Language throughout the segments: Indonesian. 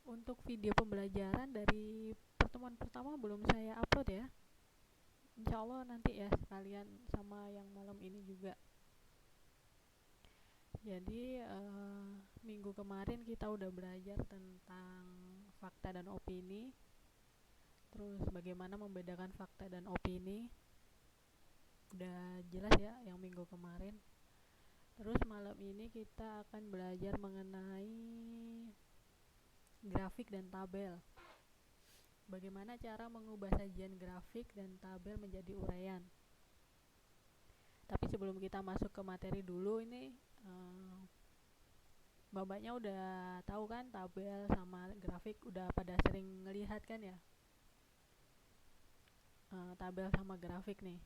Untuk video pembelajaran dari pertemuan pertama belum saya upload ya. Insya Allah nanti ya sekalian sama yang malam ini juga. Jadi minggu kemarin kita udah belajar tentang fakta dan opini. Terus bagaimana membedakan fakta dan opini. Udah jelas ya yang minggu kemarin. Terus malam ini kita akan belajar mengenai grafik dan tabel. Bagaimana cara mengubah sajian grafik dan tabel menjadi uraian. Tapi sebelum kita masuk ke materi dulu ini, Mbak-mbaknya udah tahu kan tabel sama grafik, udah pada sering ngelihat kan ya, tabel sama grafik nih.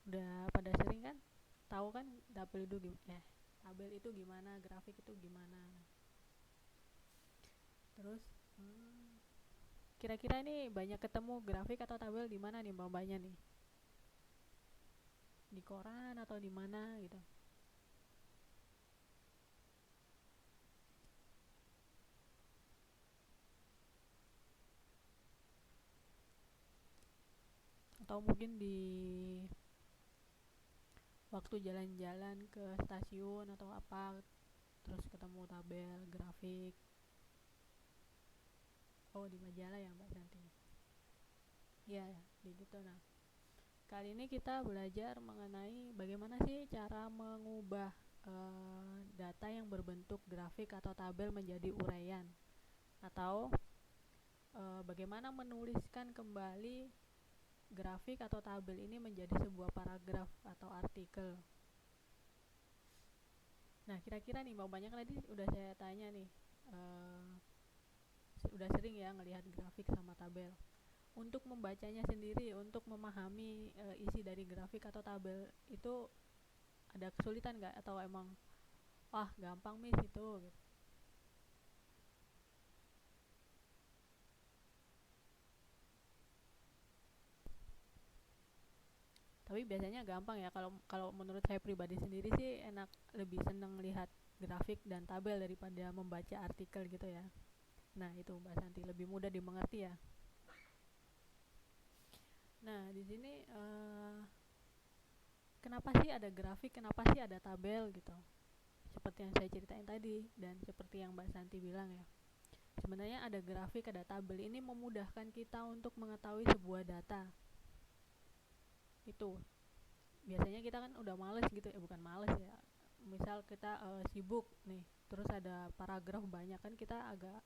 Udah pada sering kan? Tahu kan tabel itu gimana, grafik itu gimana. Terus kira-kira ini banyak ketemu grafik atau tabel di mana nih mbak-mbaknya nih? Di koran atau di mana gitu? Atau mungkin di waktu jalan-jalan ke stasiun atau apa, terus ketemu tabel, grafik. Oh, di majalah ya Mbak Santi. Ya, di gitu. Nah, kali ini kita belajar mengenai bagaimana sih cara mengubah data yang berbentuk grafik atau tabel menjadi uraian, atau bagaimana menuliskan kembali grafik atau tabel ini menjadi sebuah paragraf atau artikel. Nah, kira-kira nih banyak tadi udah saya tanya nih, udah sering ya ngelihat grafik sama tabel. Untuk membacanya sendiri, untuk memahami isi dari grafik atau tabel itu ada kesulitan nggak, atau emang gampang miss itu gitu. Tapi biasanya gampang ya, kalau kalau menurut saya pribadi sendiri sih enak, lebih seneng lihat grafik dan tabel daripada membaca artikel gitu ya. Nah itu Mbak Santi, lebih mudah dimengerti ya. Nah di sini kenapa sih ada grafik, kenapa sih ada tabel gitu, seperti yang saya ceritain tadi dan seperti yang Mbak Santi bilang ya. Sebenarnya ada grafik, ada tabel ini memudahkan kita untuk mengetahui sebuah data. Itu biasanya kita kan udah males gitu ya, bukan males ya, misal kita sibuk nih, terus ada paragraf banyak, kan kita agak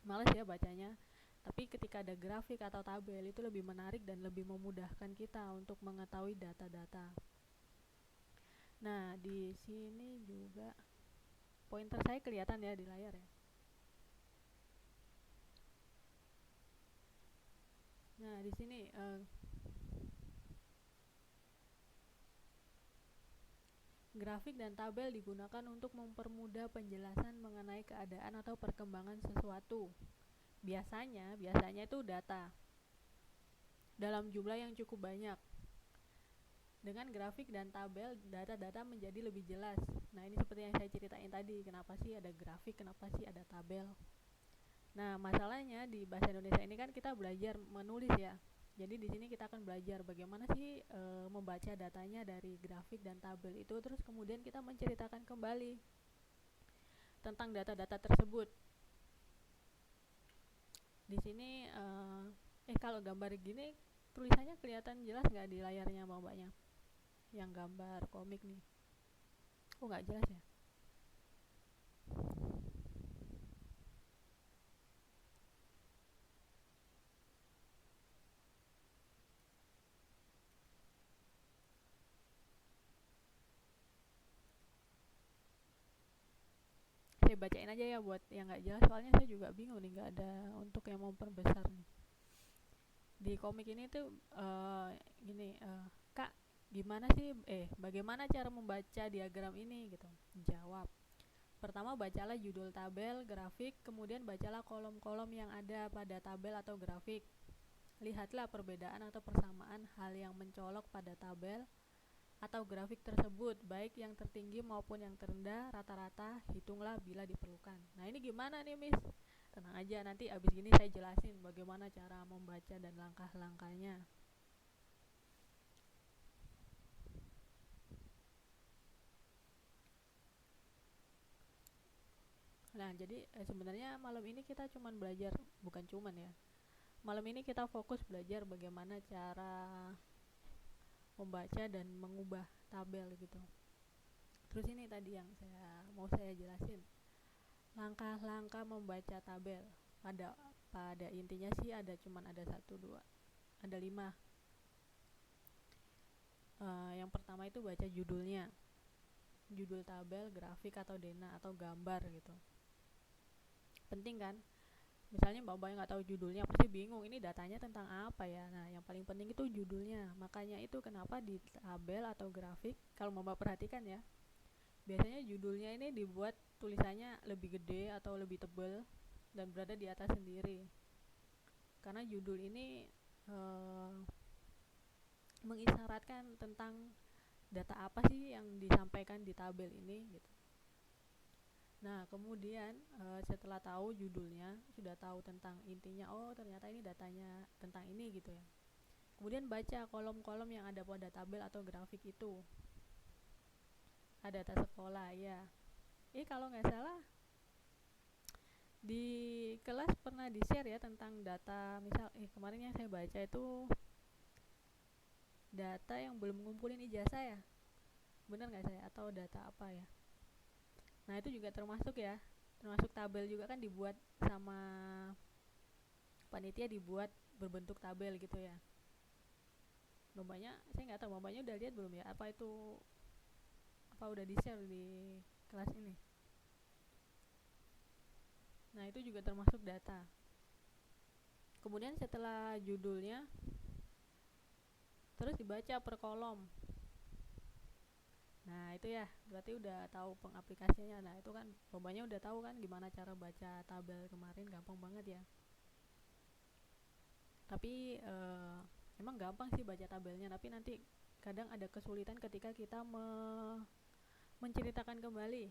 males ya bacanya. Tapi ketika ada grafik atau tabel itu lebih menarik dan lebih memudahkan kita untuk mengetahui data-data. Nah di sini juga pointer saya kelihatan ya di layar ya. Nah di sini grafik dan tabel digunakan untuk mempermudah penjelasan mengenai keadaan atau perkembangan sesuatu. Biasanya itu data dalam jumlah yang cukup banyak. Dengan grafik dan tabel, data-data menjadi lebih jelas. Nah, ini seperti yang saya ceritain tadi, kenapa sih ada grafik, kenapa sih ada tabel. Nah, masalahnya di bahasa Indonesia ini kan kita belajar menulis ya. Jadi di sini kita akan belajar bagaimana sih membaca datanya dari grafik dan tabel itu, terus kemudian kita menceritakan kembali tentang data-data tersebut. Di sini kalau gambar gini tulisannya kelihatan jelas nggak di layarnya mbaknya? Yang gambar komik nih. Oh nggak jelas ya? Saya bacain aja ya buat yang nggak jelas, soalnya saya juga bingung nih, nggak ada untuk yang memperbesar nih. Di komik ini tuh gini, kak gimana sih bagaimana cara membaca diagram ini gitu. Jawab, pertama bacalah judul tabel, grafik, kemudian bacalah kolom-kolom yang ada pada tabel atau grafik. Lihatlah perbedaan atau persamaan hal yang mencolok pada tabel atau grafik tersebut, baik yang tertinggi maupun yang terendah, rata-rata, hitunglah bila diperlukan. Nah, ini gimana nih, Miss? Tenang aja, nanti abis ini saya jelasin bagaimana cara membaca dan langkah-langkahnya. Nah, jadi sebenarnya malam ini kita cuman belajar, bukan cuman ya. Malam ini kita fokus belajar bagaimana cara membaca dan mengubah tabel gitu. Terus ini tadi yang saya jelasin. Langkah-langkah membaca tabel. Pada intinya sih ada 1, 2, ada 5. Yang pertama itu baca judulnya. Judul tabel, grafik atau dena atau gambar gitu. Penting kan? Misalnya Mbak yang nggak tahu judulnya pasti bingung, ini datanya tentang apa ya. Nah, yang paling penting itu judulnya. Makanya itu kenapa di tabel atau grafik, kalau Mbak perhatikan ya, biasanya judulnya ini dibuat tulisannya lebih gede atau lebih tebal dan berada di atas sendiri. Karena judul ini mengisyaratkan tentang data apa sih yang disampaikan di tabel ini gitu. Nah, kemudian setelah tahu judulnya, sudah tahu tentang intinya, oh ternyata ini datanya tentang ini gitu ya. Kemudian baca kolom-kolom yang ada pada tabel atau grafik itu. Ada data sekolah ya. Kalau nggak salah di kelas pernah di-share ya tentang data, misal kemarin yang saya baca itu data yang belum ngumpulin ijazah ya. Bener nggak saya? Atau data apa ya? Nah, itu juga termasuk ya. Termasuk tabel juga kan dibuat sama panitia, dibuat berbentuk tabel gitu ya. Bapaknya saya nggak tahu, bapaknya udah lihat belum ya, apa itu, apa udah di-share di kelas ini. Nah, itu juga termasuk data. Kemudian setelah judulnya, terus dibaca per kolom. Nah, itu ya, berarti udah tahu pengaplikasinya. Nah, itu kan bapaknya udah tahu kan gimana cara baca tabel kemarin, gampang banget ya. Tapi emang gampang sih baca tabelnya, tapi nanti kadang ada kesulitan ketika kita menceritakan kembali.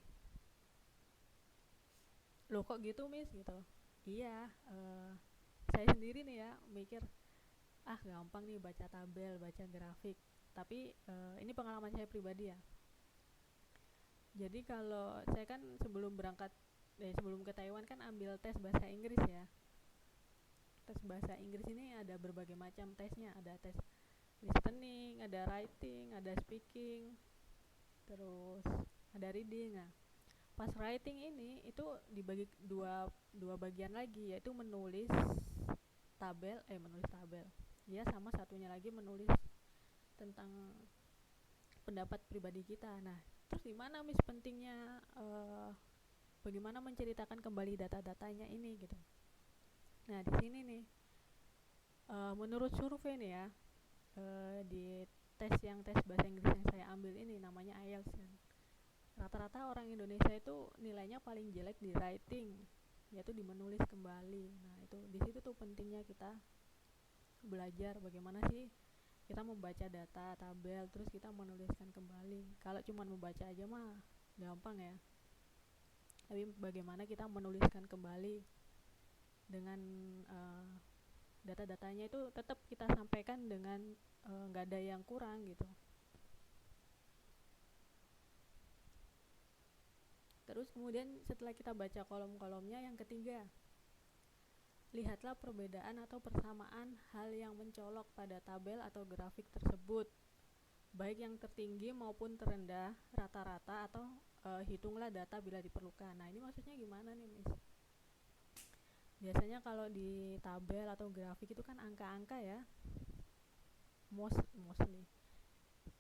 Loh kok gitu, Miss gitu. Iya, saya sendiri nih ya mikir, gampang nih baca tabel, baca grafik. Tapi ini pengalaman saya pribadi ya. Jadi kalau saya kan sebelum ke Taiwan kan ambil tes bahasa Inggris ya. Tes bahasa Inggris ini ada berbagai macam tesnya. Ada tes listening, ada writing, ada speaking, terus ada reading. Nah, pas writing ini itu dibagi dua bagian lagi, yaitu menulis tabel. Ya, sama satunya lagi menulis tentang pendapat pribadi kita. Nah, terus gimana Miss pentingnya bagaimana menceritakan kembali data-datanya ini gitu. Nah, di sini nih menurut survei nih ya, di tes bahasa Inggris yang saya ambil ini namanya IELTS kan. Rata-rata orang Indonesia itu nilainya paling jelek di writing, yaitu di menulis kembali. Nah, itu di situ tuh pentingnya kita belajar bagaimana sih kita membaca data, tabel, terus kita menuliskan kembali. Kalau cuma membaca aja mah gampang ya. Tapi bagaimana kita menuliskan kembali dengan data-datanya itu tetap kita sampaikan dengan nggak ada yang kurang gitu. Terus kemudian setelah kita baca kolom-kolomnya, yang ketiga, lihatlah perbedaan atau persamaan hal yang mencolok pada tabel atau grafik tersebut, baik yang tertinggi maupun terendah, rata-rata, atau hitunglah data bila diperlukan. Nah, ini maksudnya gimana nih, Miss? Biasanya kalau di tabel atau grafik itu kan angka-angka ya, mostly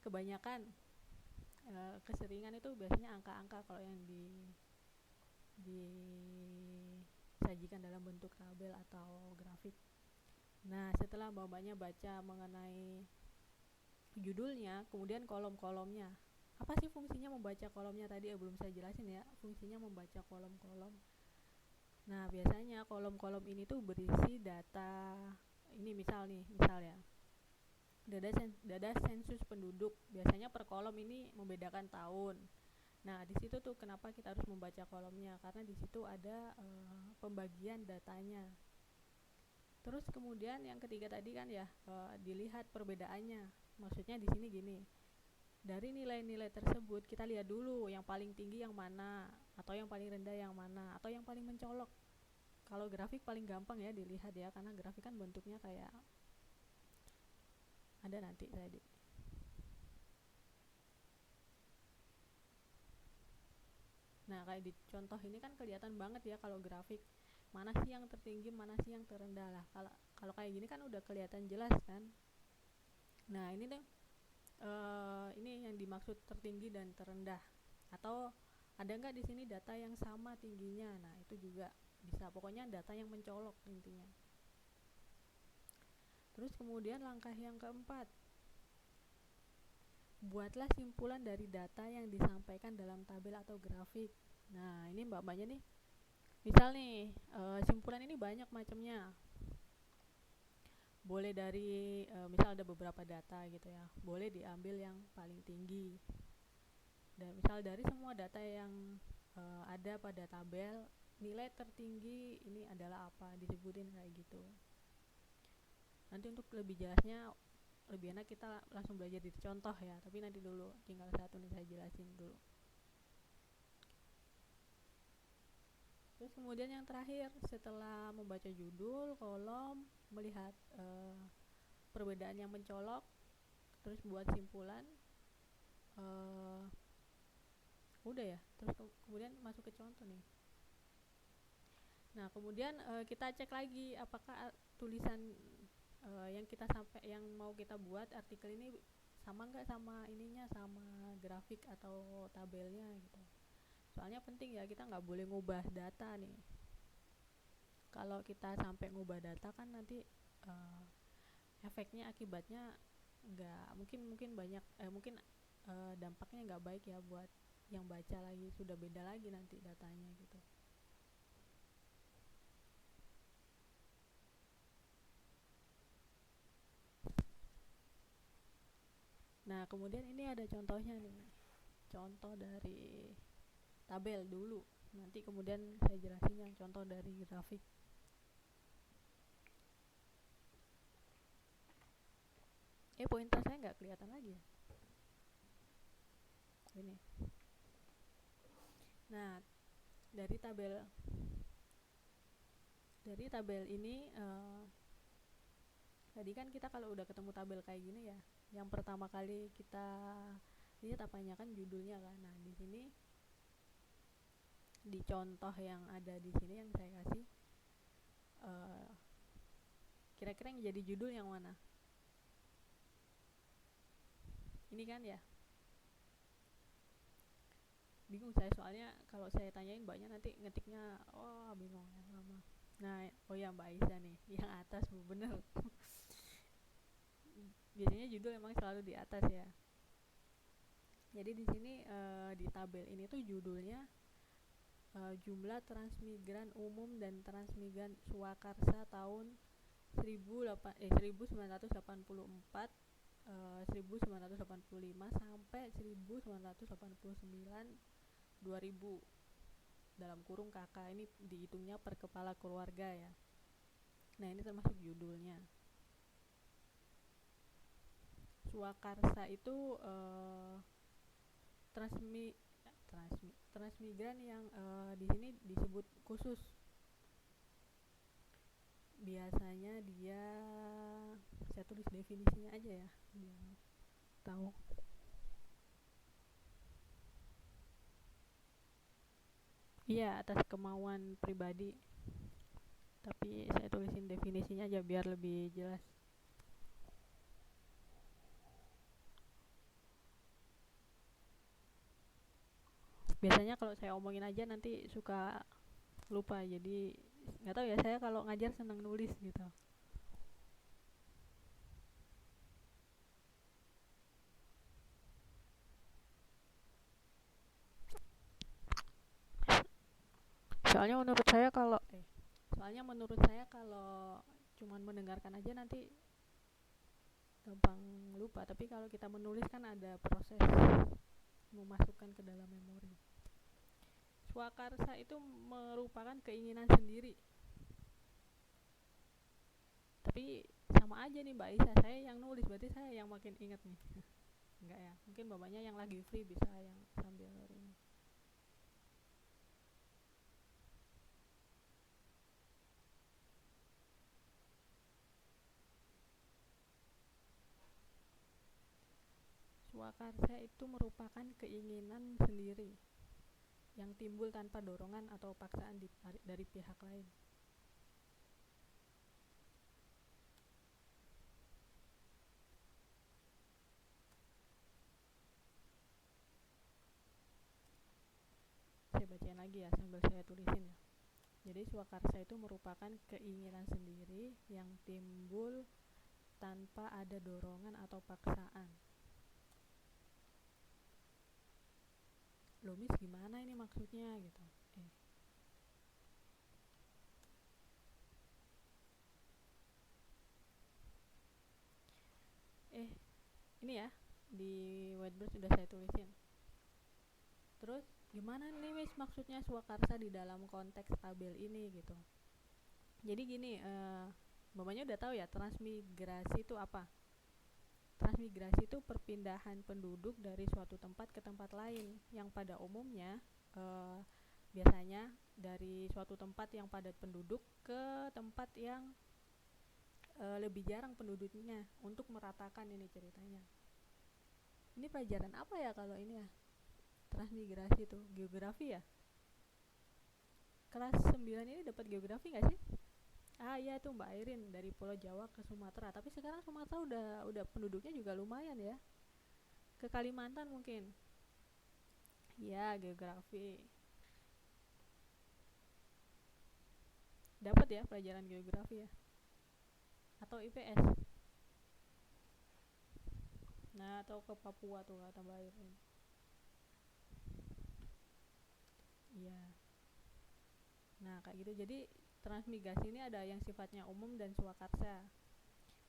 kebanyakan keseringan itu biasanya angka-angka kalau yang disajikan dalam bentuk tabel atau grafik. Nah, setelah bapaknya baca mengenai judulnya, kemudian kolom-kolomnya. Apa sih fungsinya membaca kolomnya tadi? Belum saya jelasin ya, fungsinya membaca kolom-kolom. Nah, biasanya kolom-kolom ini tuh berisi data. Ini misal ya, data sensus penduduk. Biasanya per kolom ini membedakan tahun. Nah, di situ tuh kenapa kita harus membaca kolomnya, karena di situ ada pembagian datanya. Terus kemudian yang ketiga tadi kan ya, dilihat perbedaannya. Maksudnya di sini gini. Dari nilai-nilai tersebut kita lihat dulu yang paling tinggi yang mana, atau yang paling rendah yang mana, atau yang paling mencolok. Kalau grafik paling gampang ya dilihat ya, karena grafik kan bentuknya kayak ada nanti tadi. Nah, kayak di contoh ini kan kelihatan banget ya kalau grafik mana sih yang tertinggi, mana sih yang terendah lah. Kalau kayak gini kan udah kelihatan jelas kan. Nah, ini deh ini yang dimaksud tertinggi dan terendah. Atau ada nggak di sini data yang sama tingginya? Nah, itu juga bisa. Pokoknya data yang mencolok intinya. Terus kemudian langkah yang keempat, buatlah simpulan dari data yang disampaikan dalam tabel atau grafik. Nah, ini mbak-mbaknya nih, misal nih simpulan ini banyak macamnya. Boleh dari misal ada beberapa data gitu ya, boleh diambil yang paling tinggi. Dan misal dari semua data yang ada pada tabel, nilai tertinggi ini adalah apa, disebutin kayak gitu. Nanti untuk lebih jelasnya, lebih enak kita langsung belajar di contoh ya, tapi nanti dulu tinggal satu nih saya jelasin dulu. Terus kemudian yang terakhir, setelah membaca judul, kolom, melihat perbedaan yang mencolok, terus buat simpulan, udah ya. Terus kemudian masuk ke contoh nih. Nah, kemudian kita cek lagi apakah tulisan yang mau kita buat artikel ini sama nggak sama ininya, sama grafik atau tabelnya gitu. Soalnya penting ya, kita nggak boleh ngubah data nih. Kalau kita sampai ngubah data kan nanti efeknya, akibatnya nggak mungkin banyak dampaknya nggak baik ya buat yang baca lagi, sudah beda lagi nanti datanya gitu. Nah, kemudian ini ada contohnya nih, contoh dari tabel dulu, nanti kemudian saya jelasin yang contoh dari grafik. Pointer saya nggak kelihatan lagi ya ini. Nah, dari tabel ini tadi kan kita kalau udah ketemu tabel kayak gini ya, yang pertama kali kita lihat apanya kan judulnya kan. Nah, di sini di contoh yang ada di sini yang saya kasih, kira-kira yang jadi judul yang mana? Ini kan ya, bingung saya soalnya kalau saya tanyain mbaknya nanti ngetiknya bingung ya lama. Nah, ya Mbak Aisyah nih yang atas Bu, bener. Biasanya judul emang selalu di atas ya. Jadi di sini di tabel ini tuh judulnya jumlah transmigran umum dan transmigran Swakarsa tahun 1984 1985 sampai 1989 2000 dalam kurung KK, ini dihitungnya per kepala keluarga ya. Nah, ini termasuk judulnya. Swakarsa itu transmigran yang di sini disebut khusus. Biasanya dia, saya tulis definisinya aja ya biar tahu. Iya, atas kemauan pribadi, tapi saya tulisin definisinya aja biar lebih jelas. Biasanya kalau saya omongin aja nanti suka lupa, jadi nggak tahu ya, saya kalau ngajar senang nulis gitu. Soalnya menurut saya kalau cuman mendengarkan aja nanti gampang lupa. Tapi kalau kita menulis kan ada proses memasukkan ke dalam memori. Swakarsa itu merupakan keinginan sendiri. Tapi sama aja nih Mbak Isa, saya yang nulis berarti saya yang makin ingat nih. Enggak ya, mungkin bapaknya yang lagi free bisa yang sambil ini. Swakarsa itu merupakan keinginan sendiri yang timbul tanpa dorongan atau paksaan dari pihak lain. Saya bacain lagi ya sambil saya tulisin ya. Jadi swakarsa itu merupakan keinginan sendiri yang timbul tanpa ada dorongan atau paksaan. Loh Miss, gimana ini maksudnya gitu. Ini ya di whiteboard sudah saya tulisin. Terus gimana nih Miss maksudnya swakarsa di dalam konteks tabel ini gitu. Jadi gini, bapaknya udah tahu ya transmigrasi itu apa. Transmigrasi itu perpindahan penduduk dari suatu tempat ke tempat lain yang pada umumnya biasanya dari suatu tempat yang padat penduduk ke tempat yang lebih jarang penduduknya untuk meratakan ini ceritanya. Ini pelajaran apa ya kalau ini ya? Transmigrasi itu geografi ya? Kelas 9 ini dapat geografi nggak sih? Ah iya tuh Mbak Airin dari Pulau Jawa ke Sumatera. Tapi sekarang Sumatera udah penduduknya juga lumayan ya. Ke Kalimantan mungkin. Ya geografi. Dapat ya pelajaran geografi ya. Atau IPS. Nah atau ke Papua tuh kata Mbak Airin. Iya. Nah kayak gitu. Jadi transmigrasi ini ada yang sifatnya umum dan swakarsa.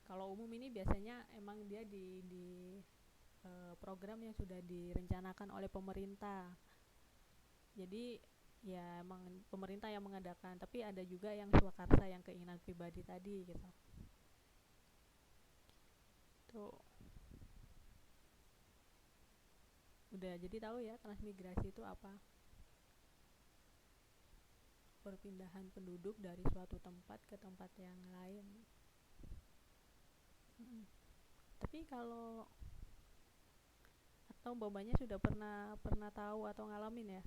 Kalau umum ini biasanya emang dia di program yang sudah direncanakan oleh pemerintah. Jadi ya emang pemerintah yang mengadakan, tapi ada juga yang swakarsa yang keinginan pribadi tadi gitu. Tuh. Udah jadi tahu ya transmigrasi itu apa? Perpindahan penduduk dari suatu tempat ke tempat yang lain. Tapi kalau atau babanya sudah pernah tahu atau ngalamin ya?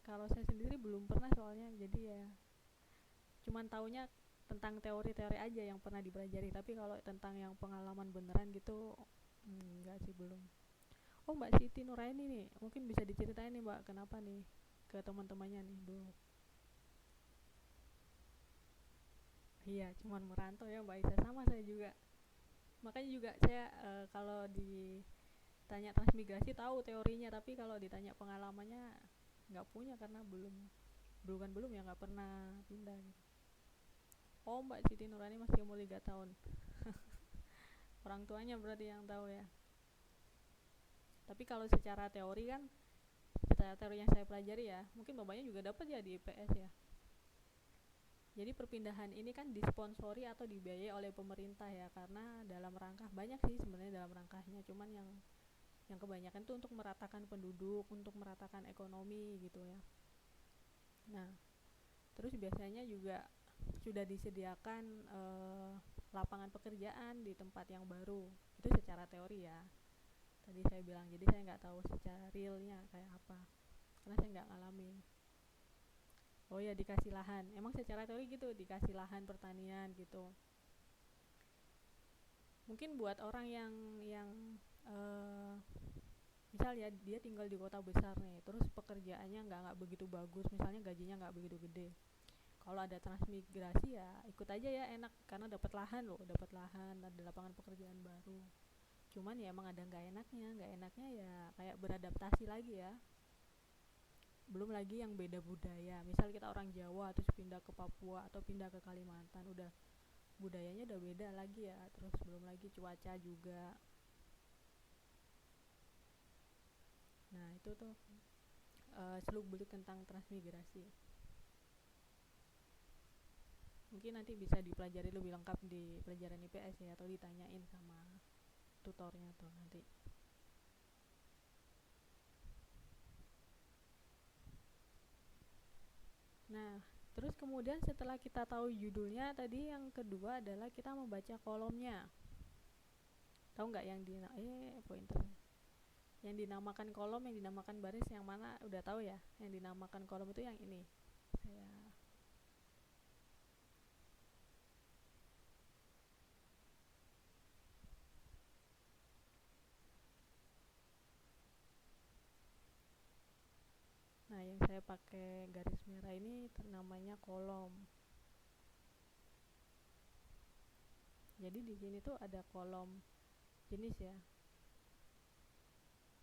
Kalau saya sendiri belum pernah soalnya, jadi ya cuman taunya tentang teori-teori aja yang pernah dipelajari. Tapi kalau tentang yang pengalaman beneran gitu enggak sih, belum. Oh Mbak Siti Nuraini nih, mungkin bisa diceritain nih Mbak kenapa nih ke teman-temannya nih dulu. Iya cuman merantau ya Mbak Isa, sama saya juga. Makanya juga saya kalau ditanya transmigrasi tahu teorinya, tapi kalau ditanya pengalamannya nggak punya karena belum ya nggak pernah pindah gitu. Oh Mbak Siti Nurani masih umur 3 tahun. Orang tuanya berarti yang tahu ya. Tapi kalau secara teori kan, secara teori yang saya pelajari ya, mungkin bapaknya juga dapat ya di IPS ya. Jadi perpindahan ini kan disponsori atau dibiayai oleh pemerintah ya, karena dalam rangka banyak sih sebenarnya dalam rangkanya, cuman yang kebanyakan itu untuk meratakan penduduk, untuk meratakan ekonomi gitu ya. Nah, terus biasanya juga sudah disediakan lapangan pekerjaan di tempat yang baru. Itu secara teori ya. Tadi saya bilang, jadi saya nggak tahu secara realnya kayak apa, karena saya nggak ngalamin. Oh ya dikasih lahan, emang secara teori gitu, dikasih lahan pertanian gitu. Mungkin buat orang yang uh, misal ya dia tinggal di kota besar nih, terus pekerjaannya nggak begitu bagus, misalnya gajinya nggak begitu gede. Kalau ada transmigrasi ya ikut aja ya, enak karena dapat lahan loh, dapat lahan, ada lapangan pekerjaan baru. Cuman ya emang ada nggak enaknya ya kayak beradaptasi lagi ya. Belum lagi yang beda budaya, misal kita orang Jawa terus pindah ke Papua atau pindah ke Kalimantan, udah budayanya udah beda lagi ya, terus belum lagi cuaca juga. Nah itu tuh seluk beluk tentang transmigrasi. Mungkin nanti bisa dipelajari lebih lengkap di pelajaran IPS ya, atau ditanyain sama tutornya tuh nanti. Nah, terus kemudian setelah kita tahu judulnya, tadi yang kedua adalah kita membaca kolomnya. Tahu nggak yang pointer? Yang dinamakan kolom, yang dinamakan baris, yang mana udah tahu ya? Yang dinamakan kolom itu yang ini. Saya Nah, yang saya pakai garis merah ini namanya kolom. Jadi di sini tuh ada kolom jenis ya.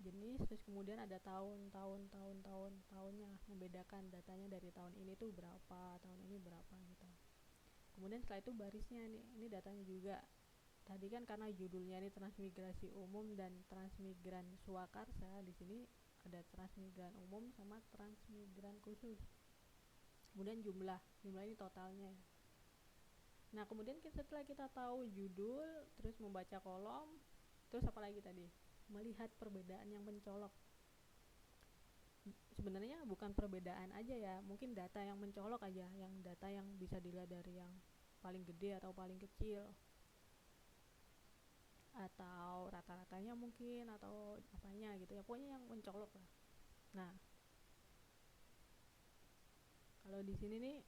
Jenis, terus kemudian ada tahunnya, membedakan datanya dari tahun ini tuh berapa, tahun ini berapa gitu. Kemudian setelah itu barisnya nih, ini datanya juga. Tadi kan karena judulnya ini transmigrasi umum dan transmigran swakarsa, di sini ada transmigran umum sama transmigran khusus. Kemudian jumlah ini totalnya. Nah kemudian setelah kita tahu judul, terus membaca kolom, terus apa lagi tadi? Melihat perbedaan yang mencolok. Sebenarnya bukan perbedaan aja ya, mungkin data yang mencolok aja, yang data yang bisa dilihat dari yang paling gede atau paling kecil, atau rata-ratanya mungkin, atau apanya gitu ya, pokoknya yang mencolok lah. Nah kalau di sini nih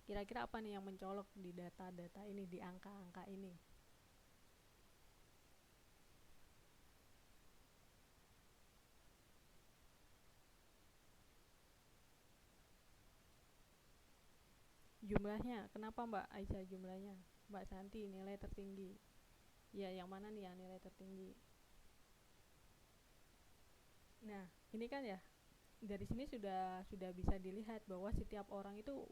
kira-kira apa nih yang mencolok di data-data ini, di angka-angka ini? Jumlahnya, kenapa Mbak Aisyah jumlahnya? Mbak Santi, nilai tertinggi. Ya, yang mana nih yang nilai tertinggi? Nah, ini kan ya, dari sini sudah bisa dilihat bahwa setiap orang itu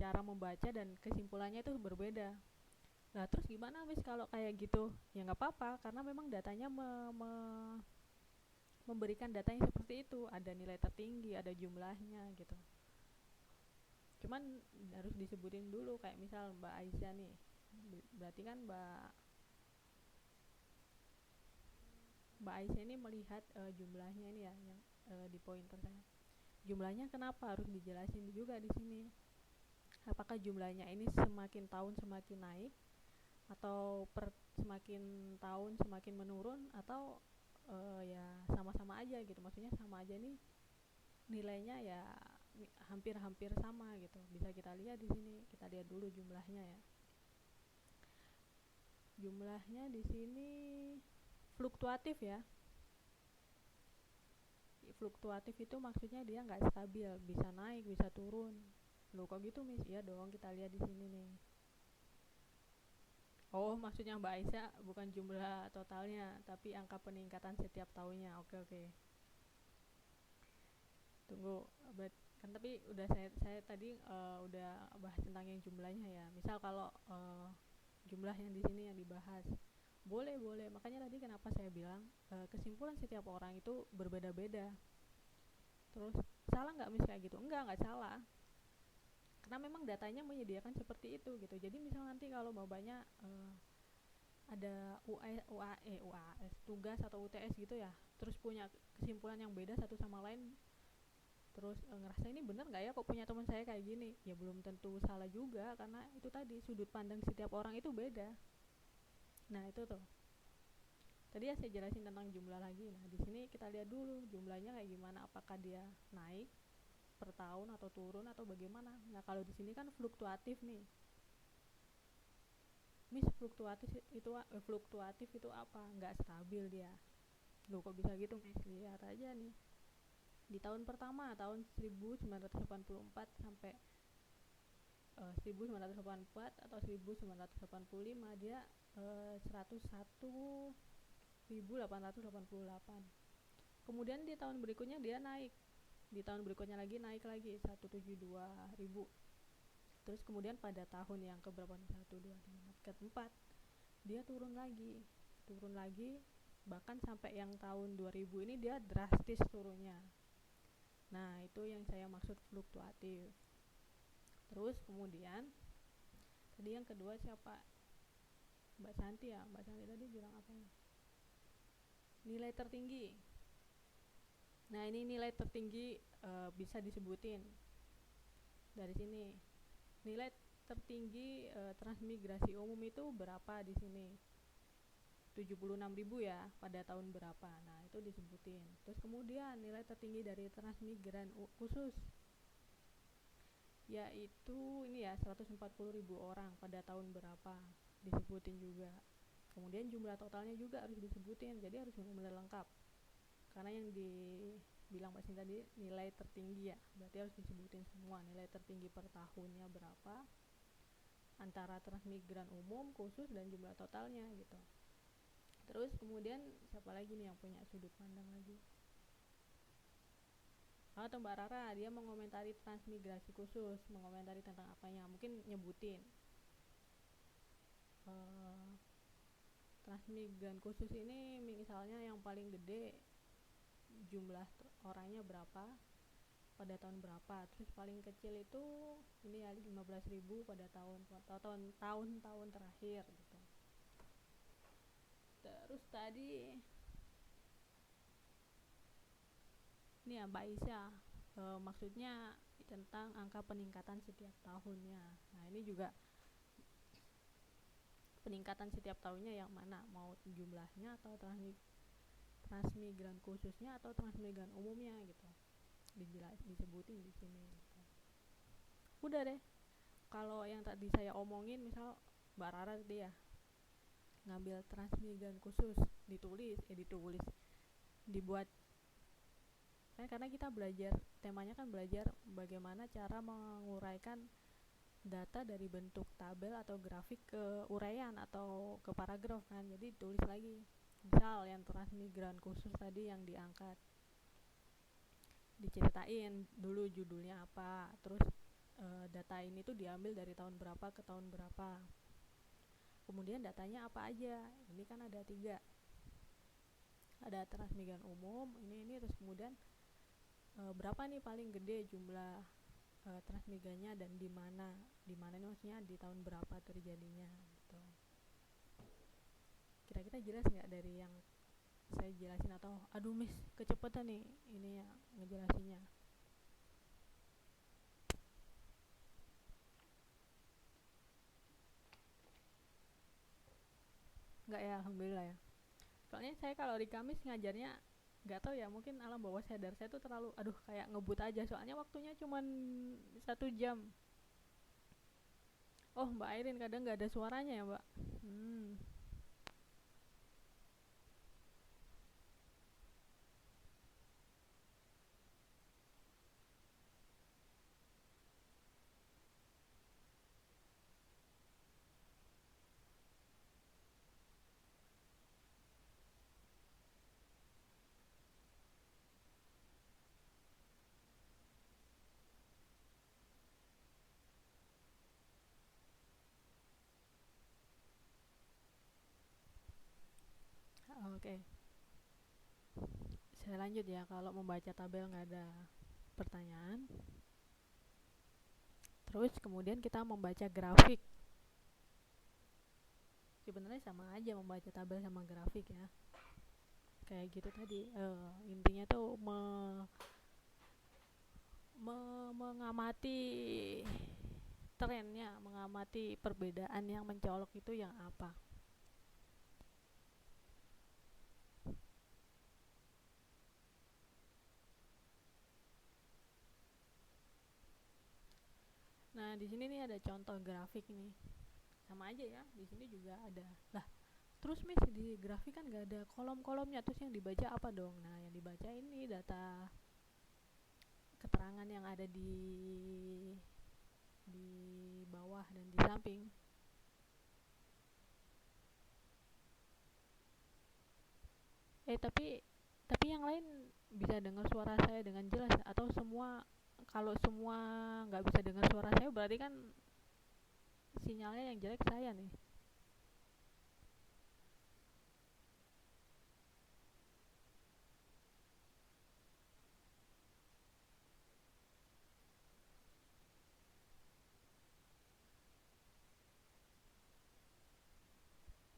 cara membaca dan kesimpulannya itu berbeda. Nah, terus gimana Miss kalau kayak gitu? Ya nggak apa-apa, karena memang datanya memberikan datanya seperti itu, ada nilai tertinggi, ada jumlahnya gitu. Cuman harus disebutin dulu, kayak misal Mbak Aisyah nih, berarti kan Mbak Aisyah ini melihat jumlahnya ini ya, yang di pointer saya. Jumlahnya kenapa harus dijelasin juga di sini? Apakah jumlahnya ini semakin tahun semakin naik, atau semakin tahun semakin menurun, atau ya sama-sama aja gitu? Maksudnya sama aja nih nilainya ya, hampir-hampir sama gitu. Bisa kita lihat di sini. Kita lihat dulu jumlahnya ya. Jumlahnya di sini fluktuatif ya. Fluktuatif itu maksudnya dia nggak stabil, bisa naik bisa turun. Loh kok gitu Miss? Iya dong, kita lihat di sini nih. Oh, maksudnya Mbak Aisyah bukan jumlah totalnya, tapi angka peningkatan setiap tahunnya. Oke. Tunggu, kan tapi udah saya tadi udah bahas tentang yang jumlahnya ya. Misal kalau jumlah yang di sini yang dibahas, boleh. Makanya tadi kenapa saya bilang kesimpulan setiap orang itu berbeda-beda. Terus salah nggak Miss kayak gitu? Nggak salah. Karena memang datanya menyediakan seperti itu gitu. Jadi misal nanti kalau bapaknya ada UAS tugas atau UTS gitu ya, terus punya kesimpulan yang beda satu sama lain, terus ngerasa ini bener nggak ya kok punya teman saya kayak gini, ya belum tentu salah juga, karena itu tadi sudut pandang setiap orang itu beda. Nah itu tuh tadi ya saya jelasin tentang jumlah lagi. Nah di sini kita lihat dulu jumlahnya kayak gimana, apakah dia naik per tahun atau turun atau bagaimana. Nah kalau di sini kan fluktuatif nih. Miss, fluktuatif itu apa? Nggak stabil dia. Loh kok bisa gitu Miss? Lihat aja nih. Di tahun pertama, tahun 1984 sampai 1984 atau 1985, dia 101.888. Kemudian di tahun berikutnya dia naik. Di tahun berikutnya lagi naik lagi 172.000. Terus kemudian pada tahun yang keberapa nih, 1, 2, 3, 4, keempat dia turun lagi, bahkan sampai yang tahun 2000 ini dia drastis turunnya. Nah itu yang saya maksud fluktuatif. Terus kemudian tadi yang kedua siapa, Mbak Santi ya, Mbak Santi tadi bilang apa ya, nilai tertinggi. Nah ini nilai tertinggi bisa disebutin dari sini. Nilai tertinggi transmigrasi umum itu berapa di sini? 76.000 ya pada tahun berapa. Nah itu disebutin. Terus kemudian nilai tertinggi dari transmigran khusus yaitu ini ya 140.000 orang pada tahun berapa, disebutin juga. Kemudian jumlah totalnya juga harus disebutin, jadi harus benar-benar lengkap. Karena yang dibilang Mbak Sinta tadi nilai tertinggi ya, berarti harus disebutin semua nilai tertinggi per tahunnya berapa, antara transmigran umum, khusus, dan jumlah totalnya gitu. Terus kemudian siapa lagi nih yang punya sudut pandang lagi? Atau Mbak Rara, dia mengomentari transmigrasi khusus, mengomentari tentang apanya, mungkin nyebutin transmigran khusus ini misalnya yang paling gede jumlah orangnya berapa pada tahun berapa, terus paling kecil itu ini ya 15.000 pada tahun terakhir gitu. Terus tadi ini ya Mbak Isya, maksudnya tentang angka peningkatan setiap tahunnya. Nah ini juga peningkatan setiap tahunnya yang mana, mau jumlahnya atau transmigran khususnya atau transmigran umumnya gitu, disebutin di sini gitu. Udah deh, kalau yang tadi saya omongin, misal Mbak Rara tadi ya ngambil transmigran khusus, dibuat kan, karena kita belajar, temanya kan belajar bagaimana cara menguraikan data dari bentuk tabel atau grafik ke uraian atau ke paragraf kan, jadi ditulis lagi. Misal yang transmigran khusus tadi yang diangkat, diceritain dulu judulnya apa, terus data ini tuh diambil dari tahun berapa ke tahun berapa, kemudian datanya apa aja. Ini kan ada 3, ada transmigran umum ini terus kemudian berapa nih paling gede jumlah transmigrannya dan di mana ini maksudnya di tahun berapa terjadinya gitu. Kira-kira jelas nggak dari yang saya jelasin, atau aduh miss kecepatan nih ini ya ngejelasinnya? Nggak ya, alhamdulillah ya. Soalnya saya kalau di Kamis ngajarnya nggak tahu ya, mungkin alam bawah sadar saya tuh terlalu kayak ngebut aja, soalnya waktunya cuman 1 jam. Oh Mbak Airin kadang nggak ada suaranya ya Mbak. Oke, saya lanjut ya. Kalau membaca tabel nggak ada pertanyaan, terus kemudian kita membaca grafik. Sebenarnya sama aja membaca tabel sama grafik ya, kayak gitu tadi. Intinya tuh mengamati trennya, mengamati perbedaan yang mencolok itu yang apa. Nah di sini nih ada contoh grafik nih, sama aja ya, di sini juga ada lah. Terus miss di grafik kan gak ada kolom-kolomnya, terus yang dibaca apa dong? Nah yang dibaca ini data keterangan yang ada di bawah dan di samping. Tapi yang lain bisa dengar suara saya dengan jelas atau semua? Kalau semua nggak bisa dengar suara saya berarti kan sinyalnya yang jelek saya nih.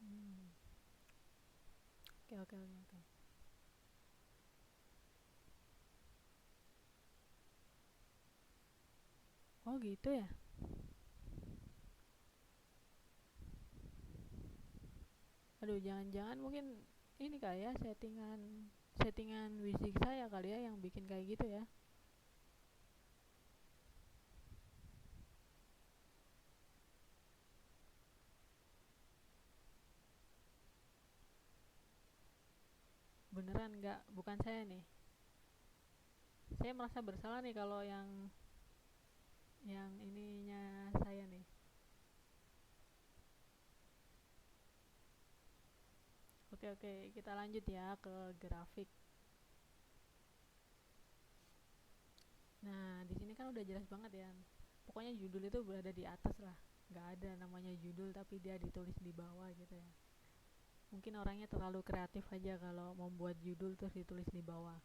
Hmm. Oke, oke, oke, oke. Oh gitu ya. Aduh, jangan-jangan mungkin ini kali ya, settingan settingan wisik saya kali ya yang bikin kayak gitu ya. Beneran nggak, bukan saya nih. Saya merasa bersalah nih kalau yang ininya saya nih. Oke, oke, kita lanjut ya ke grafik. Nah, di sini kan udah jelas banget ya. Pokoknya judul itu berada di atas lah. Nggak ada namanya judul tapi dia ditulis di bawah gitu ya. Mungkin orangnya terlalu kreatif aja kalau membuat judul terus ditulis di bawah.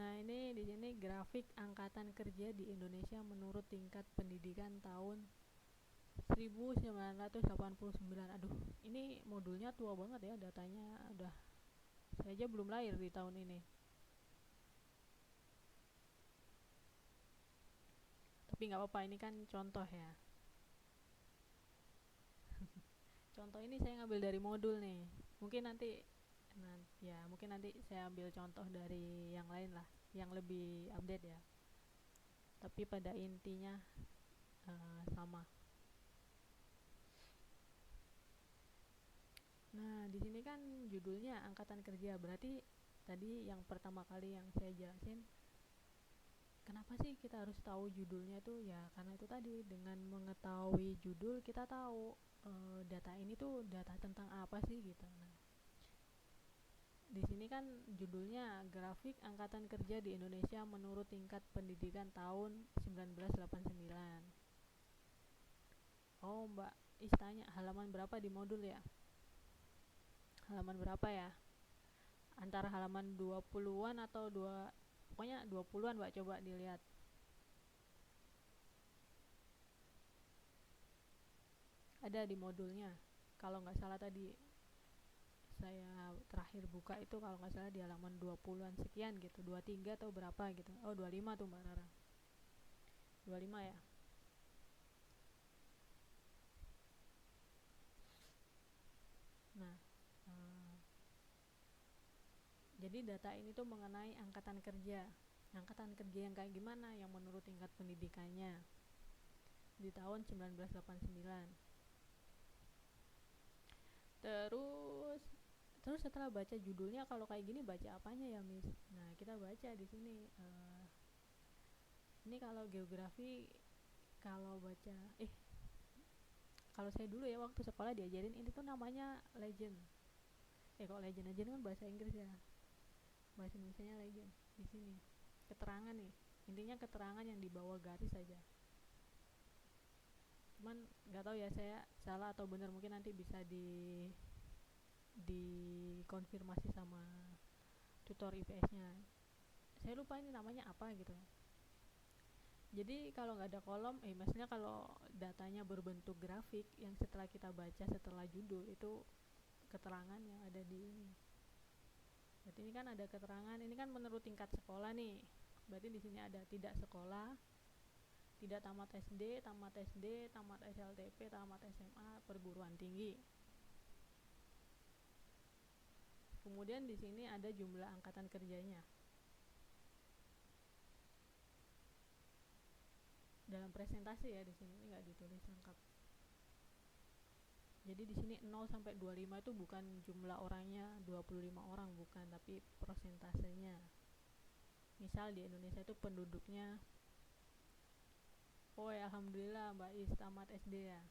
Nah, ini di sini grafik angkatan kerja di Indonesia menurut tingkat pendidikan tahun 1989. Aduh, ini modulnya tua banget ya, datanya udah, saya aja belum lahir di tahun ini. Tapi nggak apa-apa, ini kan contoh ya. Contoh ini saya ngambil dari modul nih. Mungkin nanti, ya mungkin nanti saya ambil contoh dari yang lain lah, yang lebih update ya. Tapi pada intinya sama. Nah, di sini kan judulnya angkatan kerja, berarti tadi yang pertama kali yang saya jelasin, kenapa sih kita harus tahu judulnya tuh ya, karena itu tadi dengan mengetahui judul kita tahu data ini tuh data tentang apa sih gitu. Nah, di sini kan judulnya grafik angkatan kerja di Indonesia menurut tingkat pendidikan tahun 1989. Oh, Mbak Istanya halaman berapa di modul ya? Halaman berapa ya? Antara halaman 20-an atau pokoknya 20-an Mbak, coba dilihat. Ada di modulnya. Kalau nggak salah tadi saya terakhir buka itu kalau nggak salah di halaman 20-an sekian gitu, 23 atau berapa gitu. Oh, 25 tuh Mbak Rara. 25 ya. Nah, eh, jadi data ini tuh mengenai angkatan kerja. Angkatan kerja yang kayak gimana? Yang menurut tingkat pendidikannya di tahun 1989. Terus terus setelah baca judulnya, kalau kayak gini baca apanya ya, Miss? Nah, kita baca di sini. Ini kalau geografi, kalau baca, kalau saya dulu ya waktu sekolah diajarin ini tuh namanya legend. Kok legend aja kan bahasa Inggris ya. Bahasa Indonesianya legend. Di sini keterangan nih. Intinya keterangan yang dibawa garis saja. Cuman nggak tahu ya saya salah atau benar, mungkin nanti bisa dikonfirmasi sama tutor IPS-nya. Saya lupa ini namanya apa gitu. Jadi kalau nggak ada kolom, maksudnya kalau datanya berbentuk grafik yang setelah kita baca setelah judul itu keterangan yang ada di ini. Berarti ini kan ada keterangan, ini kan menurut tingkat sekolah nih. Berarti di sini ada tidak sekolah, tidak tamat SD, tamat SD, tamat SLTP, tamat SMA, perguruan tinggi. Kemudian di sini ada jumlah angkatan kerjanya. Dalam presentasi ya, di sini ini nggak ditulis lengkap. Jadi di sini 0 sampai 25 itu bukan jumlah orangnya 25 orang, bukan, tapi persentasenya. Misal di Indonesia itu penduduknya, oh ya alhamdulillah Mbak Is tamat SD ya.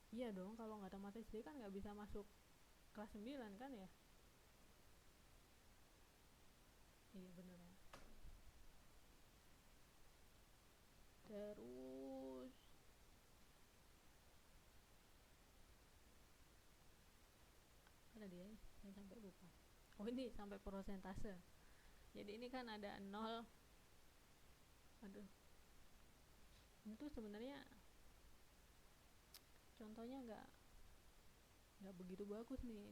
Iya dong, kalau nggak tamat SD kan nggak bisa masuk kelas 9 kan ya. Iya bener ya. Terus apa tadi ya, saya sampai lupa. Oh, ini sampai persentase. Jadi ini kan ada 0. Aduh, ini tuh sebenarnya contohnya nggak begitu bagus nih.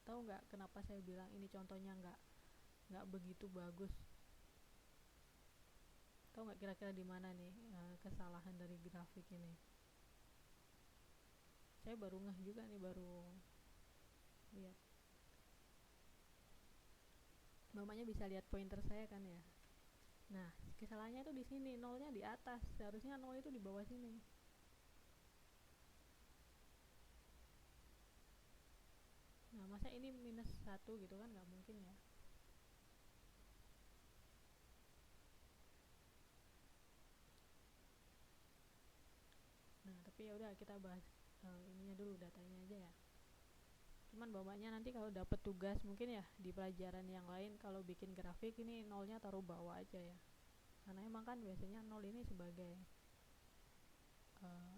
Tahu nggak kenapa saya bilang ini contohnya nggak begitu bagus? Tahu nggak kira-kira di mana nih kesalahan dari grafik ini? Saya baru ngeh juga nih, baru lihat. Mamanya bisa lihat pointer saya kan ya. Nah, kesalahannya itu di sini, nolnya di atas, seharusnya nol itu di bawah sini. Nah, masa ini minus 1 gitu kan, nggak mungkin ya. Nah, tapi ya udah, kita bahas ininya dulu, datanya aja ya. Cuman bapaknya nanti kalau dapat tugas mungkin ya di pelajaran yang lain, kalau bikin grafik ini nolnya taruh bawah aja ya, karena emang kan biasanya nol ini sebagai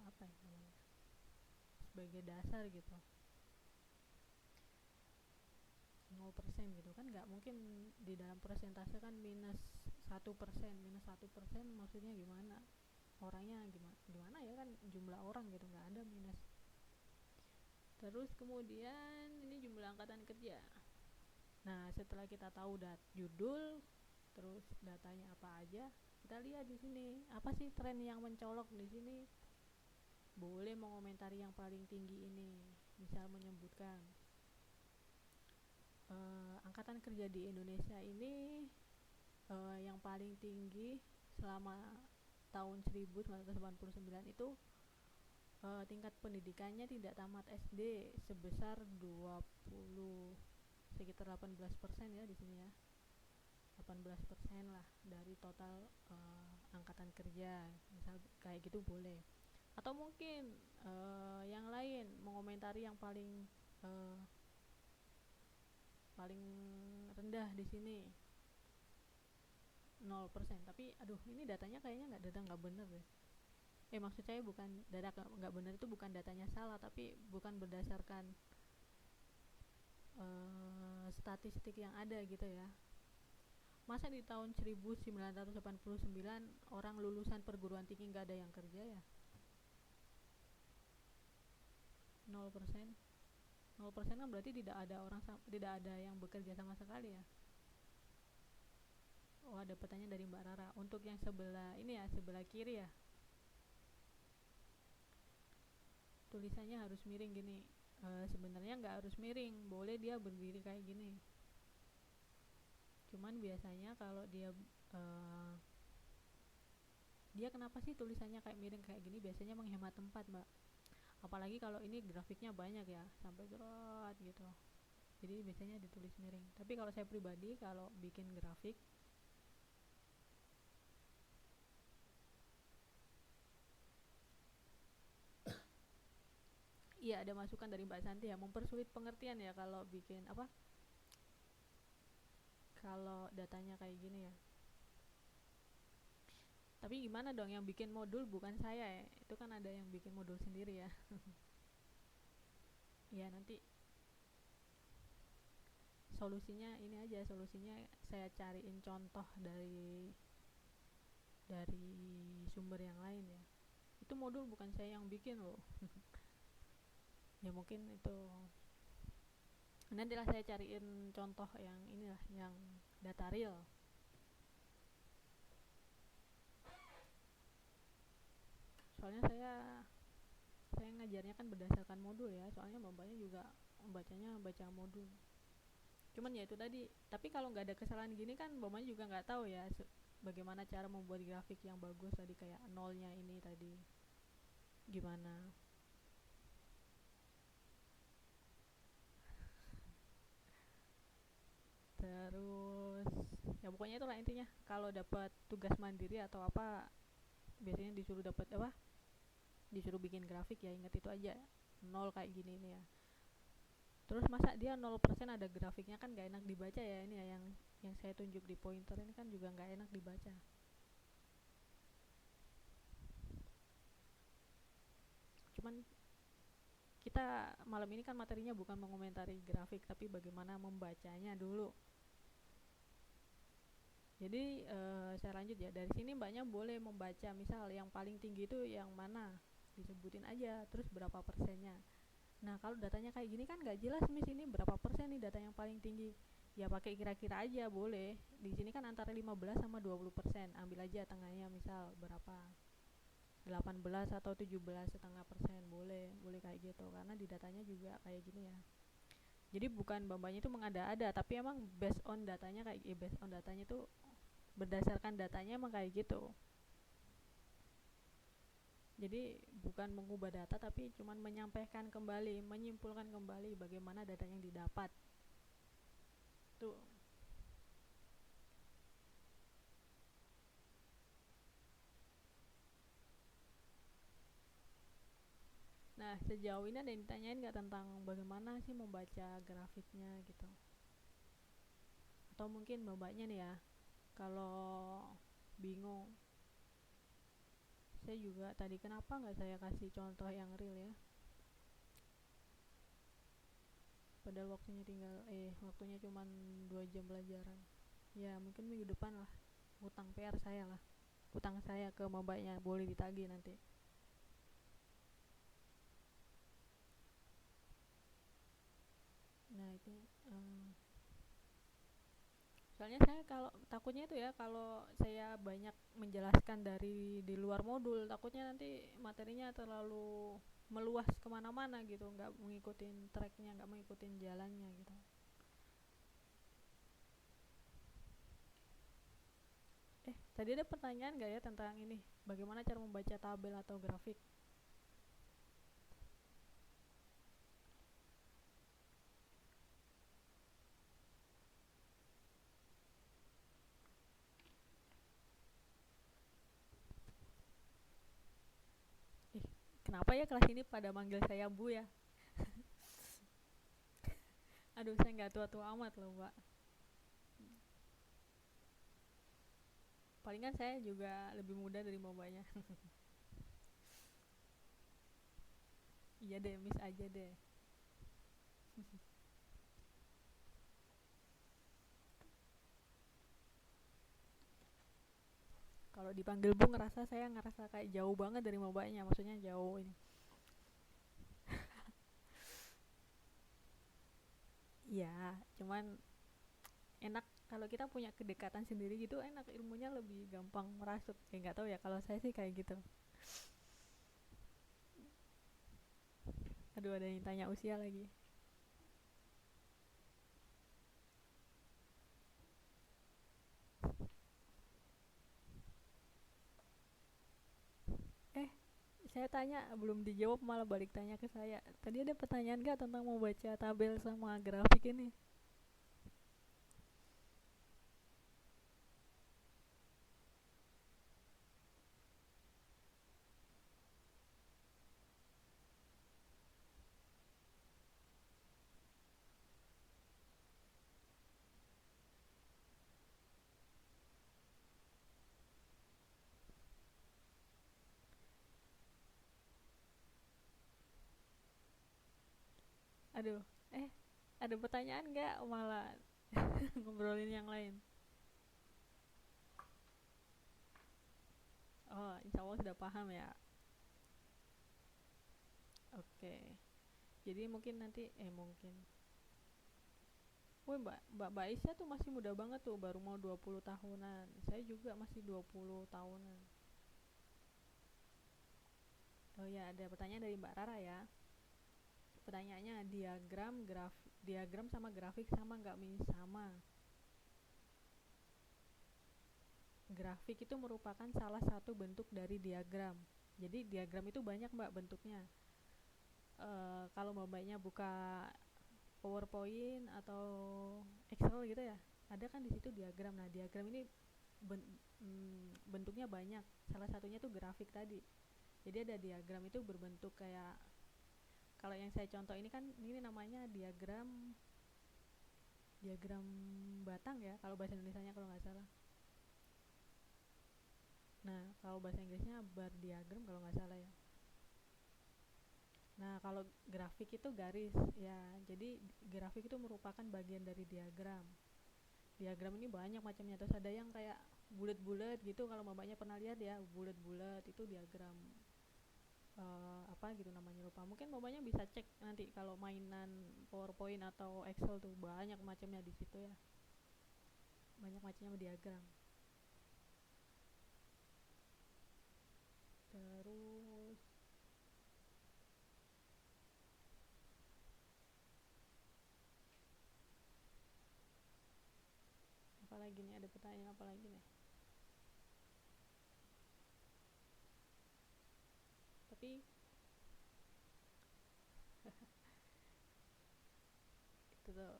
apa ya namanya, sebagai dasar gitu. 0% gitu kan, nggak mungkin di dalam persentase kan -1%. -1% maksudnya gimana, orangnya gimana ya, kan jumlah orang gitu, nggak ada minus. Terus kemudian ini jumlah angkatan kerja. Nah, setelah kita tahu judul, terus datanya apa aja, kita lihat di sini apa sih tren yang mencolok di sini. Boleh mengomentari yang paling tinggi ini, misal menyebutkan angkatan kerja di Indonesia ini yang paling tinggi selama tahun 1989 itu tingkat pendidikannya tidak tamat SD sebesar sekitar 18% ya di sini ya. 18% lah dari total angkatan kerja, misal kayak gitu boleh. Atau mungkin yang lain mengomentari yang paling rendah di sini 0%. Tapi aduh, ini datanya kayaknya nggak bener deh. Maksud saya bukan data nggak bener itu bukan datanya salah, tapi bukan berdasarkan statistik yang ada gitu ya. Masa di tahun 1989 orang lulusan perguruan tinggi nggak ada yang kerja ya? 0%. 0% kan berarti tidak ada yang bekerja sama sekali ya. Oh, ada pertanyaan dari Mbak Rara. Untuk yang sebelah ini ya, sebelah kiri ya, tulisannya harus miring gini. Sebenarnya nggak harus miring, boleh dia berdiri kayak gini. Cuman biasanya kalau dia kenapa sih tulisannya kayak miring kayak gini? Biasanya menghemat tempat, Mbak. Apalagi kalau ini grafiknya banyak ya, sampai berat gitu. Jadi biasanya ditulis miring. Tapi kalau saya pribadi kalau bikin grafik, iya ada masukan dari Mbak Santi ya, mempersulit pengertian ya kalau bikin apa? Kalau datanya kayak gini ya. Tapi gimana dong, yang bikin modul bukan saya ya, itu kan ada yang bikin modul sendiri ya. Ya nanti solusinya ini aja, solusinya saya cariin contoh dari sumber yang lain ya. Itu modul bukan saya yang bikin loh. Ya mungkin itu nantilah saya cariin contoh yang inilah, yang data real. Soalnya saya ngajarnya kan berdasarkan modul ya, soalnya bapaknya juga baca modul. Cuman ya itu tadi, tapi kalau nggak ada kesalahan gini kan bapaknya juga nggak tahu ya bagaimana cara membuat grafik yang bagus tadi, kayak nolnya ini tadi gimana. Terus ya pokoknya itulah intinya, kalau dapat tugas mandiri atau apa biasanya disuruh dapat apa, disuruh bikin grafik ya, ingat itu aja, nol kayak gini nih ya. Terus masa dia 0% ada grafiknya, kan gak enak dibaca ya. Ini ya yang saya tunjuk di pointer ini kan juga gak enak dibaca. cuman kita malam ini kan materinya bukan mengomentari grafik, tapi bagaimana membacanya dulu. Jadi saya lanjut ya, dari sini mbaknya boleh membaca misal yang paling tinggi itu yang mana, disebutin aja, terus berapa persennya. Nah kalau datanya kayak gini kan nggak jelas, Miss ini berapa persen nih data yang paling tinggi. Ya pakai kira-kira aja boleh. Di sini kan antara 15 sama 20%. Ambil aja tengahnya misal berapa, 18 atau 17,5% boleh. Boleh kayak gitu karena di datanya juga kayak gini ya. Jadi bukan bambanya itu mengada-ada, tapi emang based on datanya kayak based on datanya itu berdasarkan datanya emang kayak gitu. Jadi bukan mengubah data tapi cuman menyampaikan kembali, menyimpulkan kembali bagaimana data yang didapat. Tuh. Nah, sejauh ini ada yang ditanyain nggak tentang bagaimana sih membaca grafiknya gitu? Atau mungkin mbaknya nih ya, kalau bingung, saya juga tadi kenapa nggak saya kasih contoh yang real ya? Padahal waktunya cuma 2 jam pelajaran. Ya mungkin minggu depan lah, utang PR saya lah, utang saya ke mbaknya boleh ditagih nanti. Nah itu soalnya saya kalau takutnya itu ya, kalau saya banyak menjelaskan dari di luar modul, takutnya nanti materinya terlalu meluas kemana-mana gitu, nggak mengikutin tracknya, nggak mengikutin jalannya gitu. Tadi ada pertanyaan nggak ya tentang ini, bagaimana cara membaca tabel atau grafik? eh Kenapa ya kelas ini pada manggil saya Bu ya? Aduh, saya nggak tua-tua amat loh mbak, palingan saya juga lebih muda dari mbaknya. Iya deh, Miss aja deh. Kalau dipanggil Bu ngerasa saya ngerasa kayak jauh banget dari mbaknya, maksudnya jauh ini. Iya, cuman enak kalau kita punya kedekatan sendiri gitu, enak ilmunya lebih gampang merasuk. Ya nggak tahu ya, kalau saya sih kayak gitu. Aduh, ada yang tanya usia lagi. eh saya tanya belum dijawab malah balik tanya ke saya. Tadi ada pertanyaan nggak tentang mau baca tabel sama grafik ini? Aduh, ada pertanyaan nggak malah ngobrolin yang lain? Oh, insya Allah sudah paham ya. Oke, jadi mungkin nanti mungkin Wih, Mbak Aisyah tuh masih muda banget tuh, baru mau 20 tahunan. Saya juga masih 20 tahunan. Oh ya, ada pertanyaan dari Mbak Rara ya. Pertanyaannya, diagram sama grafik sama nggak? Sama. Grafik itu merupakan salah satu bentuk dari diagram. Jadi diagram itu banyak mbak bentuknya. Kalau mbaknya buka PowerPoint atau Excel gitu ya, ada kan di situ diagram. Nah diagram ini ben, bentuknya banyak. Salah satunya tuh grafik tadi. Jadi ada diagram itu berbentuk kayak, kalau yang saya contoh ini kan ini namanya diagram diagram batang ya kalau bahasa Indonesianya kalau nggak salah. Nah kalau bahasa Inggrisnya bar diagram kalau nggak salah ya. Nah, kalau grafik itu garis ya. Jadi grafik itu merupakan bagian dari diagram. Diagram ini banyak macamnya. Terus ada yang kayak bulat-bulat gitu. Kalau mamanya pernah lihat ya, bulat-bulat itu diagram apa gitu namanya, lupa. Mungkin mamanya bisa cek nanti kalau mainan PowerPoint atau Excel tuh banyak macamnya di situ ya. Banyak macamnya diagram. Terus apalagi nih, ada pertanyaan apa lagi nih? Tapi itu tuh.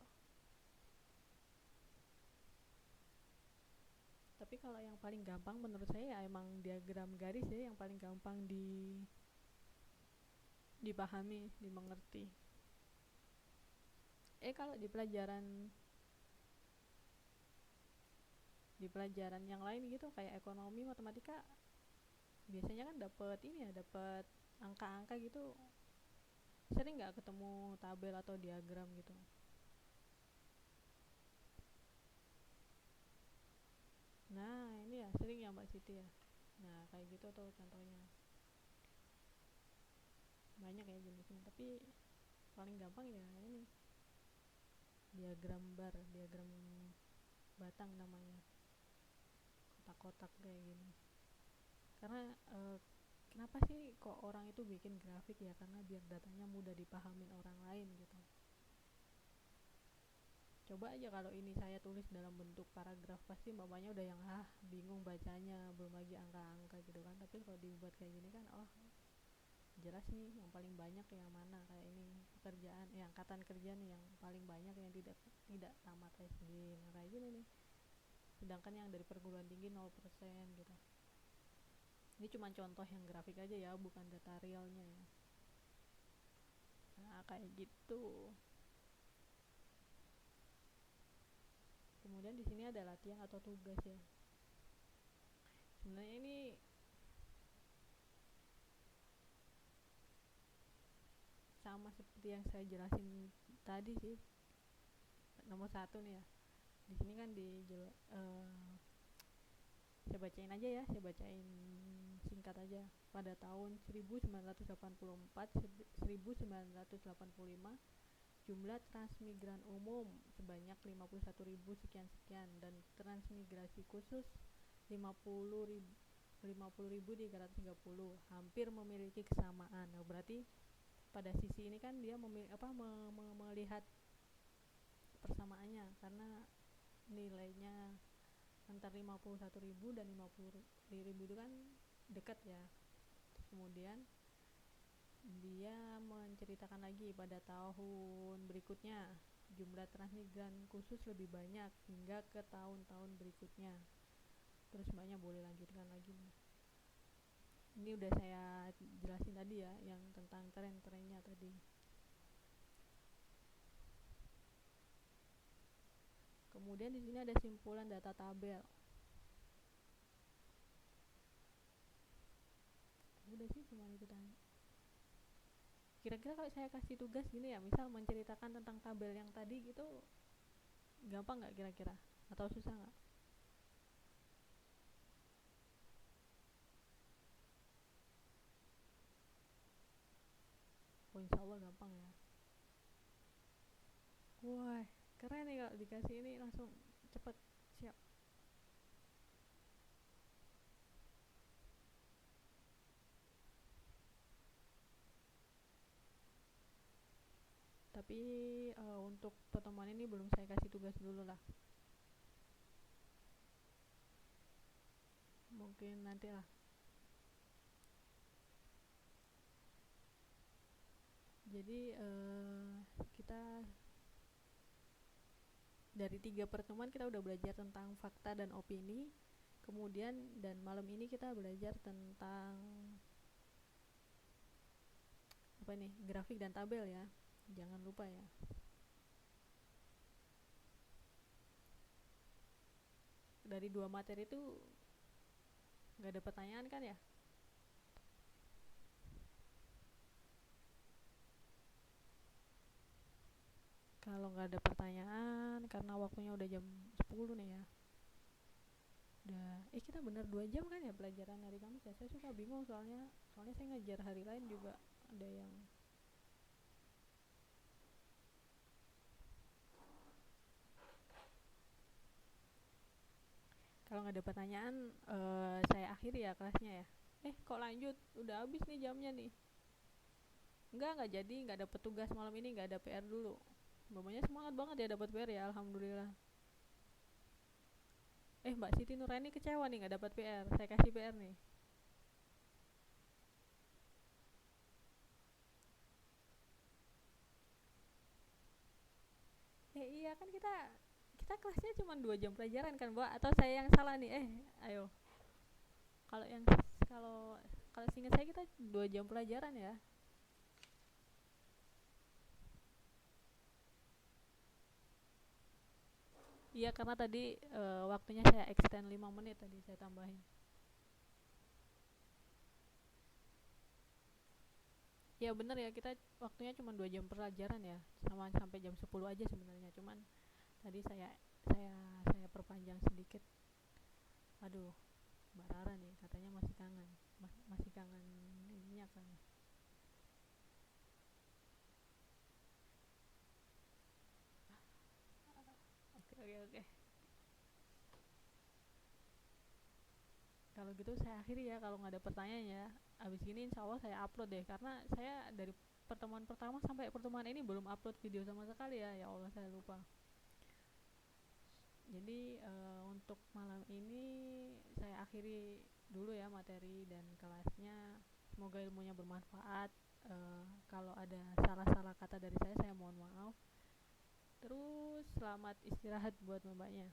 Tapi kalau yang paling gampang menurut saya ya emang diagram garis ya, yang paling gampang dipahami, dimengerti. Kalau di pelajaran yang lain gitu kayak ekonomi, matematika, biasanya kan dapat ini ya, dapat angka-angka gitu. Sering nggak ketemu tabel atau diagram gitu? Nah, ini ya sering ya Mbak Siti ya. Nah, kayak gitu tuh contohnya. Banyak ya jenisnya, tapi paling gampang ya ini, diagram bar, diagram batang namanya. Kotak-kotak kayak gini. Karena kenapa sih kok orang itu bikin grafik ya? Karena biar datanya mudah dipahamin orang lain gitu. Coba aja kalau ini saya tulis dalam bentuk paragraf, pasti mamanya udah yang bingung bacanya, belum lagi angka-angka gitu kan. Tapi kalau dibuat kayak gini kan, oh jelas nih yang paling banyak yang mana, kayak ini pekerjaan ya, angkatan kerja nih yang paling banyak yang tidak tamat SD. Nah, kayak gini nih. Sedangkan yang dari perguruan tinggi 0% gitu. Ini cuma contoh yang grafik aja ya, bukan data realnya ya. Nah, kayak gitu. Kemudian di sini ada latihan atau tugas ya. Sebenarnya ini sama seperti yang saya jelasin tadi sih. Nomor 1 nih ya. Di sini kan saya bacain aja ya, saya bacain singkat aja. Pada tahun 1984 1985 jumlah transmigran umum sebanyak 51.000 sekian-sekian dan transmigrasi khusus 50.330, hampir memiliki kesamaan. Nah, berarti pada sisi ini kan dia melihat persamaannya, karena nilainya antar 51.000 dan 50.000 itu kan dekat ya. Terus kemudian dia menceritakan lagi pada tahun berikutnya jumlah transmigran khusus lebih banyak hingga ke tahun-tahun berikutnya. Terus mbaknya boleh lanjutkan lagi nih. Ini udah saya jelasin tadi ya, yang tentang tren-trennya tadi. Kemudian di sini ada simpulan data tabel. Udah sih, cuma itu tanya. Kira-kira kalau saya kasih tugas gini ya, misal menceritakan tentang tabel yang tadi gitu, gampang nggak kira-kira? Atau susah nggak? Oh, insya Allah gampang ya. Wah, keren nih kalau dikasih ini langsung cepet siap. Tapi untuk pertemuan ini belum saya kasih tugas dulu lah. Mungkin nanti lah. Jadi kita dari 3 pertemuan kita udah belajar tentang fakta dan opini. Kemudian dan malam ini kita belajar tentang apa nih, grafik dan tabel ya. Jangan lupa ya. Dari 2 materi itu nggak ada pertanyaan kan ya? Kalau nggak ada pertanyaan, karena waktunya udah jam 10 nih ya. Udah, kita bener 2 jam kan ya pelajaran hari Kamis ya. Saya suka bingung soalnya saya ngajar hari lain juga ada yang. Kalau nggak ada pertanyaan, saya akhiri ya kelasnya ya. Kok lanjut? Udah habis nih jamnya nih. Nggak jadi, nggak dapet tugas malam ini, nggak ada PR dulu. Mamanya semangat banget ya dapat PR ya, alhamdulillah. Mbak Siti Nurani kecewa nih nggak dapat PR. Saya kasih PR nih. Iya kan kita kita kelasnya cuma 2 jam pelajaran kan, Mbak? Atau saya yang salah nih? Ayo. Kalau yang kalau kalau seingat saya kita 2 jam pelajaran ya. Iya karena tadi waktunya saya extend 5 menit tadi saya tambahin. Ya bener ya, kita waktunya cuma 2 jam pelajaran ya, sama sampai jam 10 aja sebenarnya. Cuman tadi saya saya perpanjang sedikit. Aduh, Mbak Rara nih katanya masih kangen, masih kangen ininya kan. Oke oke oke. Kalau gitu saya akhiri ya kalau nggak ada pertanyaan ya. Abis ini insya Allah saya upload deh, karena saya dari pertemuan pertama sampai pertemuan ini belum upload video sama sekali ya. Ya Allah saya lupa. Jadi untuk malam ini saya akhiri dulu ya materi dan kelasnya. Semoga ilmunya bermanfaat. Kalau ada salah-salah kata dari saya mohon maaf. Terus selamat istirahat buat mbaknya.